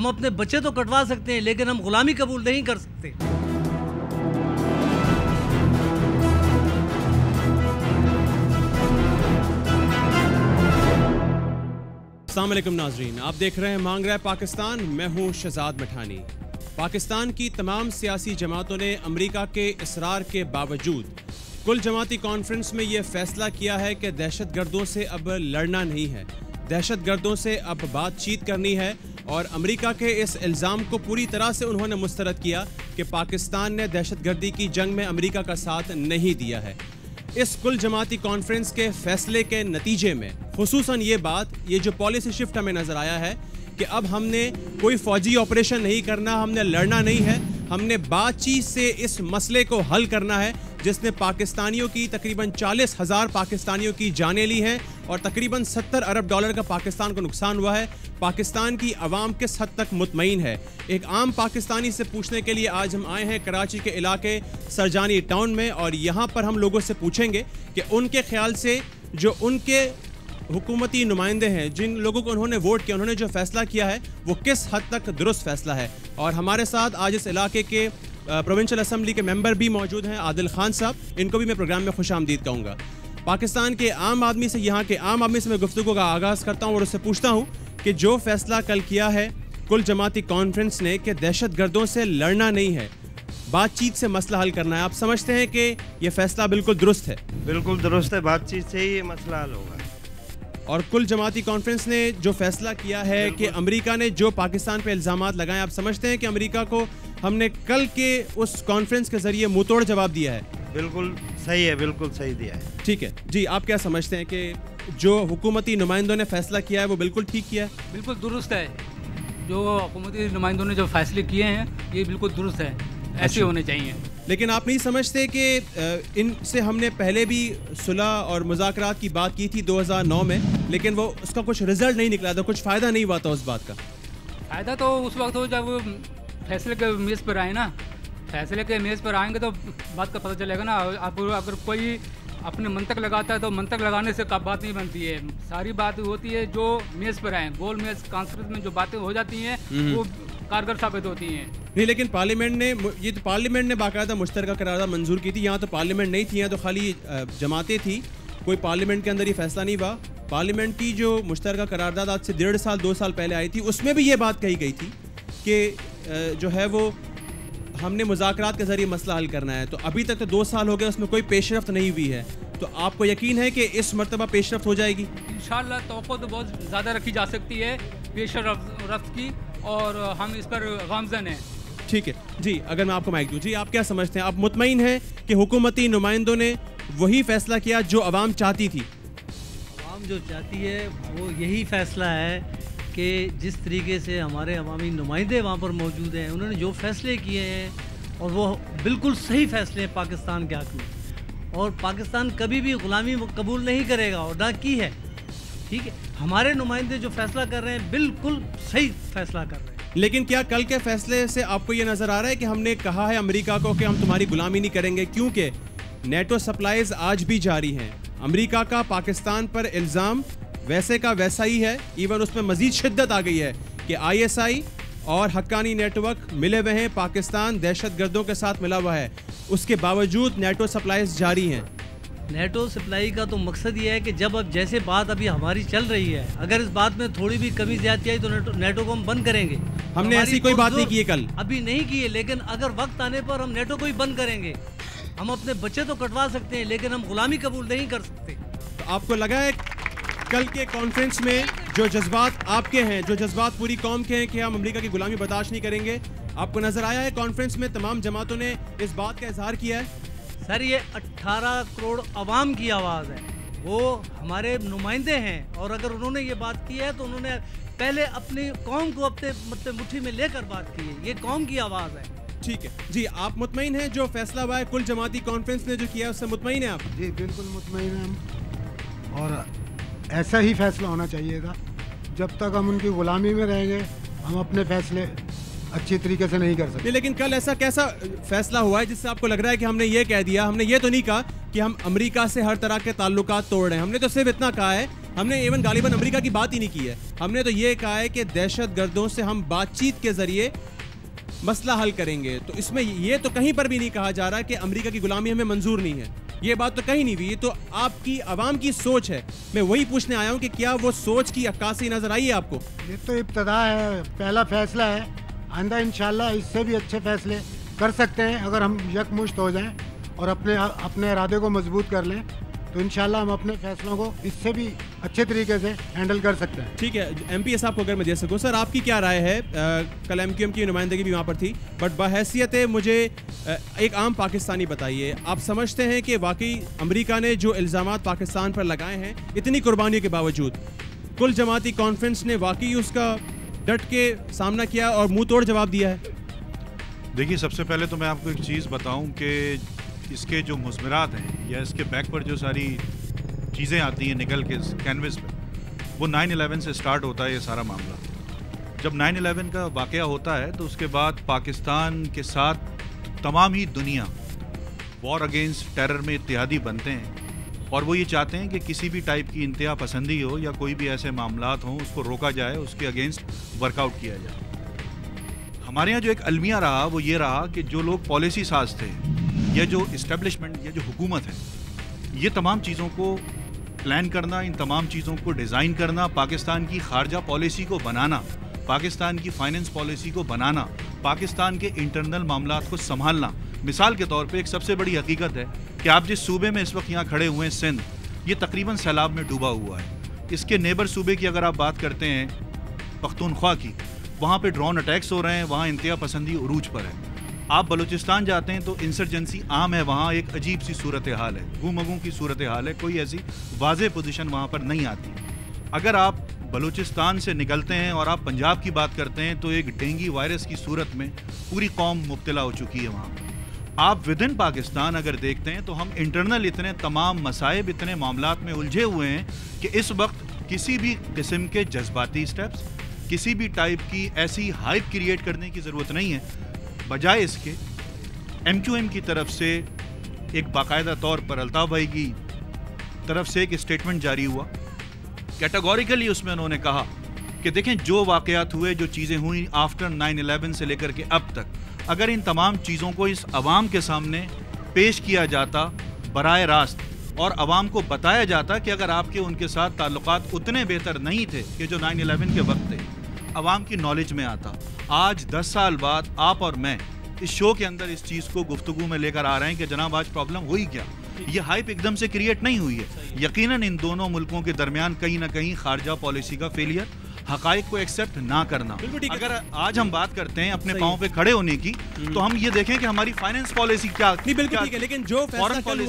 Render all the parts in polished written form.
हम अपने बच्चे तो कटवा सकते हैं, लेकिन हम गुलामी कबूल नहीं कर सकते। अस्सलाम वालेकुम नाजरीन, आप देख रहे हैं मांग रहा है पाकिस्तान। मैं हूं शहजाद मिठानी। पाकिस्तान की तमाम सियासी जमातों ने अमेरिका के इसरार के बावजूद कुल जमाती कॉन्फ्रेंस में ये फैसला किया है कि दहशतगर्दों से अब लड़ना नहीं है, दहशतगर्दों से अब बातचीत करनी है। और अमेरिका के इस इल्ज़ाम को पूरी तरह से उन्होंने मुस्तरद किया कि पाकिस्तान ने दहशतगर्दी की जंग में अमेरिका का साथ नहीं दिया है। इस कुल जमाती कॉन्फ्रेंस के फैसले के नतीजे में खुसूसन ये जो पॉलिसी शिफ्ट हमें नज़र आया है कि अब हमने कोई फौजी ऑपरेशन नहीं करना, हमने लड़ना नहीं है, हमने बातचीत से इस मसले को हल करना है जिसने पाकिस्तानियों की तकरीबन 40,000 पाकिस्तानियों की जानें ली हैं और तकरीबन 70 अरब डॉलर का पाकिस्तान को नुकसान हुआ है। पाकिस्तान की आवाम किस हद तक मुतमईन है, एक आम पाकिस्तानी से पूछने के लिए आज हम आए हैं कराची के इलाके सरजानी टाउन में, और यहाँ पर हम लोगों से पूछेंगे कि उनके ख्याल से जो उनके हुकूमती नुमाइंदे हैं, जिन लोगों को उन्होंने वोट किया, उन्होंने जो फैसला किया है वो किस हद तक दुरुस्त फैसला है। और हमारे साथ आज इस इलाके के प्रोविंशियल असम्बली के मेंबर भी मौजूद हैं, आदिल खान साहब, इनको भी मैं प्रोग्राम में खुशामदीद कहूँगा। पाकिस्तान के आम आदमी से, यहाँ के आम आदमी से मैं गुफ्तगू का आगाज़ करता हूँ और उससे पूछता हूँ कि जो फैसला कल किया है कुल जमाती कॉन्फ्रेंस ने कि दहशतगर्दों से लड़ना नहीं है, बातचीत से मसला हल करना है, आप समझते हैं कि ये फैसला बिल्कुल दुरुस्त है? बिल्कुल दुरुस्त है, बातचीत से ही ये मसला हल होगा। और कुल जमाती कॉन्फ्रेंस ने जो फैसला किया है कि अमेरिका ने जो पाकिस्तान पे इल्ज़ामात लगाए, आप समझते हैं कि अमेरिका को हमने कल के उस कॉन्फ्रेंस के जरिए मुंहतोड़ जवाब दिया है? बिल्कुल सही है, बिल्कुल सही दिया है। ठीक है जी, आप क्या समझते हैं कि जो हुकूमती नुमाइंदों ने फैसला किया है वो बिल्कुल ठीक किया है? बिल्कुल दुरुस्त है। जो हुकूमती नुमाइंदों ने जो फैसले किए हैं ये बिल्कुल दुरुस्त है, ऐसे होने चाहिए। लेकिन आप नहीं समझते कि इनसे हमने पहले भी सुलह और मुज़ाकरात की बात की थी 2009 में, लेकिन वो उसका कुछ रिजल्ट नहीं निकला था, कुछ फ़ायदा नहीं हुआ था उस बात का? फ़ायदा तो उस वक्त हो जब फैसले के मेज़ पर आए ना, फैसले के मेज़ पर आएंगे तो बात का पता चलेगा ना। आप अगर कोई अपने मंतक लगाता है तो मंतक लगाने से बात नहीं बनती है, सारी बात होती है जो मेज़ पर आए, गोल मेज़ कॉन्फ्रेंस में जो बातें हो जाती हैं वो कारगर साबित होती हैं। नहीं, लेकिन पार्लियामेंट ने बाकायदा मुश्तरका करारदाद मंजूर की थी। यहाँ तो पार्लियामेंट नहीं थी, यहाँ तो खाली जमातें थी, कोई पार्लियामेंट के अंदर ये फैसला नहीं हुआ। पार्लियामेंट की जो मुश्तरका करारदाद आज से 1.5 साल 2 साल पहले आई थी, उसमें भी ये बात कही गई थी कि जो है वो हमने मुज़ाकरात के ज़रिए मसला हल करना है। तो अभी तक तो 2 साल हो गए, उसमें कोई पेशरफ्त नहीं हुई है, तो आपको यकीन है कि इस मरतबा पेशरफ्त हो जाएगी? इंशाअल्लाह तवक्को तो बहुत ज़्यादा रखी जा सकती है पेशरफ्त की, और हम इस पर गामज़न हैं। ठीक है जी, अगर मैं आपको माइक दूँ, जी आप क्या समझते हैं, आप मुतमईन हैं कि हुकूमती नुमाइंदों ने वही फैसला किया जो अवाम चाहती थी? अवाम जो चाहती है वो यही फैसला है कि जिस तरीके से हमारे अवामी नुमाइंदे वहाँ पर मौजूद हैं, उन्होंने जो फैसले किए हैं और वो बिल्कुल सही फैसले हैं पाकिस्तान के हक़ में, और पाकिस्तान कभी भी ग़ुलामी कबूल नहीं करेगा और ना की है। ठीक है, हमारे नुमाइंदे जो फैसला कर रहे हैं बिल्कुल सही फैसला कर रहे हैं। लेकिन क्या कल के फैसले से आपको ये नज़र आ रहा है कि हमने कहा है अमेरिका को कि हम तुम्हारी गुलामी नहीं करेंगे, क्योंकि नेटो सप्लाईज आज भी जारी हैं। अमेरिका का पाकिस्तान पर इल्ज़ाम वैसे का वैसा ही है, इवन उसमें मज़ीद शिद्दत आ गई है कि ISI और हक्कानी नेटवर्क मिले हुए हैं, पाकिस्तान दहशतगर्दों के साथ मिला हुआ है, उसके बावजूद नेटो सप्लाईज जारी हैं। नेटो सप्लाई का तो मकसद ये है कि जब अब जैसे बात अभी हमारी चल रही है, अगर इस बात में थोड़ी भी कमी ज्यादती आई तो नेटो को हम बंद करेंगे। हमने ऐसी कोई बात नहीं की है, कल अभी नहीं की है, लेकिन अगर वक्त आने पर हम नेटो को ही बंद करेंगे। हम अपने बच्चे तो कटवा सकते हैं, लेकिन हम गुलामी कबूल नहीं कर सकते। तो आपको लगा है कल के कॉन्फ्रेंस में जो जज्बात आपके हैं, जो जज्बात पूरी कौम के हैं कि हम अमेरिका की गुलामी बर्दाश्त नहीं करेंगे, आपको नजर आया है कॉन्फ्रेंस में तमाम जमातों ने इस बात का इजहार किया है? सर, ये 18 करोड़ अवाम की आवाज़ है, वो हमारे नुमाइंदे हैं, और अगर उन्होंने ये बात की है तो उन्होंने पहले अपनी कौम को अपने मतलब मुट्ठी में लेकर बात की है, ये कौम की आवाज़ है। ठीक है जी, आप मुतमईन हैं जो फैसला हुआ है कुल जमाती कॉन्फ्रेंस ने जो किया है उससे मुतमईन हैं आप? जी बिल्कुल मुतमईन हैं हम, और ऐसा ही फैसला होना चाहिए था। जब तक हम उनकी गुलामी में रहेंगे हम अपने फैसले अच्छी तरीके से नहीं कर सकते। लेकिन कल ऐसा कैसा फैसला हुआ है जिससे आपको लग रहा है कि हमने ये कह दिया, हमने ये तो नहीं कहा कि हम अमेरिका से हर तरह के ताल्लुकात तोड़ रहे हैं, हमने तो सिर्फ इतना कहा है हमने इवन गालिबन अमेरिका की बात ही नहीं की है। हमने तो ये कहा है कि दहशतगर्दों से हम बातचीत के जरिए मसला हल करेंगे। तो इसमें ये तो कहीं पर भी नहीं कहा जा रहा कि अमेरिका की गुलामी हमें मंजूर नहीं है, ये बात तो कहीं नहीं हुई। ये तो आपकी आवाम की सोच है। मैं वही पूछने आया हूँ कि क्या वो सोच की अक्कासी नजर आई है आपको? ये तो इब्तदा है, पहला फैसला है। आइंदा इंशाल्लाह इससे भी अच्छे फैसले कर सकते हैं अगर हम यकमुश्त हो जाएं और अपने इरादे को मजबूत कर लें, तो इंशाल्लाह हम अपने फैसलों को इससे भी अच्छे तरीके से हैंडल कर सकते हैं। ठीक है, एमपी साहब को अगर मैं दे सकूं, सर आपकी क्या राय है? कल एमक्यूएम की नुमाइंदगी भी वहाँ पर थी, बट बहैसियत मुझे एक आम पाकिस्तानी बताइए, आप समझते हैं कि वाकई अमेरिका ने जो इल्ज़ामात पाकिस्तान पर लगाए हैं इतनी कुर्बानियों के बावजूद कुल जमाती कॉन्फ्रेंस ने वाकई उसका डट के सामना किया और मुंह तोड़ जवाब दिया है? देखिए, सबसे पहले तो मैं आपको एक चीज़ बताऊं कि इसके जो मुज़मरात हैं या इसके बैक पर जो सारी चीज़ें आती हैं निकल के कैनवस पे, वो 9/11 से स्टार्ट होता है ये सारा मामला। जब 9/11 का वाक़या होता है तो उसके बाद पाकिस्तान के साथ तमाम ही दुनिया वॉर अगेंस्ट टेरर में इत्तेहादी बनते हैं और वो ये चाहते हैं कि किसी भी टाइप की इंतहा पसंदी हो या कोई भी ऐसे मामलात हों उसको रोका जाए, उसके अगेंस्ट वर्कआउट किया जाए। हमारे यहाँ जो एक अलमिया रहा वो ये रहा कि जो लोग पॉलिसी साज थे या जो इस्टेब्लिशमेंट या जो हुकूमत है, ये तमाम चीज़ों को प्लान करना, इन तमाम चीज़ों को डिज़ाइन करना, पाकिस्तान की खारजा पॉलिसी को बनाना, पाकिस्तान की फाइनेंस पॉलिसी को बनाना, पाकिस्तान के इंटरनल मामलात को संभालना। मिसाल के तौर पे एक सबसे बड़ी हकीकत है कि आप जिस सूबे में इस वक्त यहाँ खड़े हुए हैं, सिंध, ये तकरीबन सैलाब में डूबा हुआ है। इसके नेबर सूबे की अगर आप बात करते हैं पख्तूनख्वा की, वहाँ पे ड्रोन अटैक्स हो रहे हैं, वहाँ इंतहा पसंदी उरूज पर है। आप बलूचिस्तान जाते हैं तो इंसर्जेंसी आम है, वहाँ एक अजीब सी सूरत हाल है, गुमगू की सूरत हाल है, कोई ऐसी वाज़ेह पोजीशन वहाँ पर नहीं आती। अगर आप बलूचिस्तान से निकलते हैं और आप पंजाब की बात करते हैं तो एक डेंगू वायरस की सूरत में पूरी कौम मुब्तला हो चुकी है वहाँ पर। आप विद इन पाकिस्तान अगर देखते हैं तो हम इंटरनल इतने तमाम मसाइब, इतने मामलात में उलझे हुए हैं कि इस वक्त किसी भी किस्म के जज्बाती स्टेप्स, किसी भी टाइप की ऐसी हाइप क्रिएट करने की ज़रूरत नहीं है। बजाय इसके एमक्यूएम की तरफ से एक बाकायदा तौर पर अल्ताफ़ भाई की तरफ से एक स्टेटमेंट जारी हुआ, कैटेगोरिकली उसमें उन्होंने कहा कि देखें जो वाक़यात हुए, जो चीज़ें हुई आफ्टर 9/11 से लेकर के अब तक, अगर इन तमाम चीज़ों को इस अवाम के सामने पेश किया जाता बराए रास्त और अवाम को बताया जाता कि अगर आपके उनके साथ ताल्लुकात उतने बेहतर नहीं थे कि जो 9/11 के वक्त थे, अवाम की नॉलेज में आता। आज 10 साल बाद आप और मैं इस शो के अंदर इस चीज़ को गुफ्तगू में लेकर आ रहे हैं कि जनाब आज प्रॉब्लम हुई क्या। ये हाइप एकदम से क्रिएट नहीं हुई है। यकीनन इन दोनों मुल्कों के दरमियान कहीं ना कहीं खारजा पॉलिसी का फेलियर, हकाइक को एक्सेप्ट ना करना। अगर आज हम बात करते हैं अपने पाँव पे खड़े होने की, तो हम ये देखें कि हमारी फाइनेंस पॉलिसी क्या। बिल्कुल ठीक है, लेकिन जो फैसला कल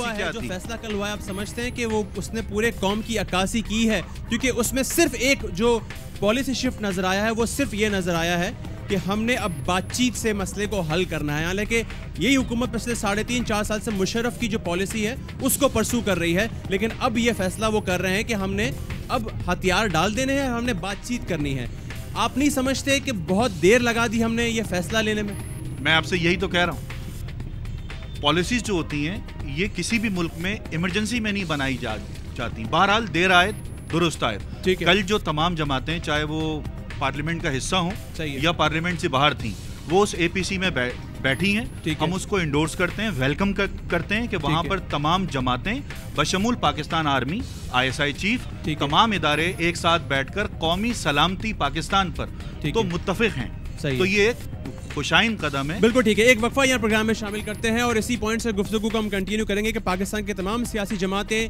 हुआ है, आप समझते हैं कि वो उसने पूरे कौम की अक्कासी की है? क्योंकि उसमें सिर्फ एक जो पॉलिसी शिफ्ट नजर आया है वो सिर्फ ये नजर आया है कि हमने अब बातचीत से मसले को हल करना है। हालांकि यही हुकूमत पिछले 3.5-4 साल से मुशर्रफ की जो पॉलिसी है उसको परसू कर रही है, लेकिन अब ये फैसला वो कर रहे हैं कि हमने अब हथियार डाल देने हैं, हमने बातचीत करनी है। आप नहीं समझते कि बहुत देर लगा दी हमने ये फैसला लेने में? मैं आपसे यही तो कह रहा हूँ, पॉलिसीज जो होती हैं ये किसी भी मुल्क में इमरजेंसी में नहीं बनाई जाती। बहरहाल देर आए दुरुस्त आए। कल जो तमाम जमातें, चाहे वो पार्लियामेंट का हिस्सा हों या पार्लियामेंट से बाहर थीं, वो उस एपीसी में बैठी हैं। हम उसको इंडोर्स करते हैं, वेलकम करते हैं कि वहाँ पर तमाम जमातें बशमूल पाकिस्तान आर्मी, ISI चीफ, तमाम इदारे एक साथ बैठकर कौमी सलामती पाकिस्तान पर तो मुत्तफिक हैं। तो ये एक खुशाइन कदम है। बिल्कुल ठीक है, एक वक्फा यहाँ प्रोग्राम में शामिल करते हैं और इसी पॉइंट से गुफ्तगू को हम कंटिन्यू करेंगे कि पाकिस्तान के तमाम सियासी जमातें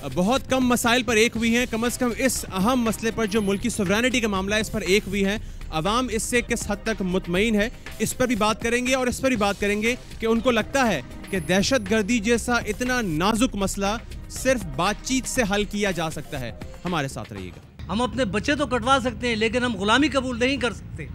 बहुत कम मसाइल पर एक हुई हैं, कम से कम इस अहम मसले पर जो मुल्क की सोवरेनिटी का मामला है इस पर एक हुई हैं। अवाम इससे किस हद तक मुतमईन है इस पर भी बात करेंगे और इस पर भी बात करेंगे कि उनको लगता है कि दहशतगर्दी जैसा इतना नाजुक मसला सिर्फ बातचीत से हल किया जा सकता है। हमारे साथ रहिएगा। हम अपने बच्चे तो कटवा सकते हैं लेकिन हम गुलामी कबूल नहीं कर सकते।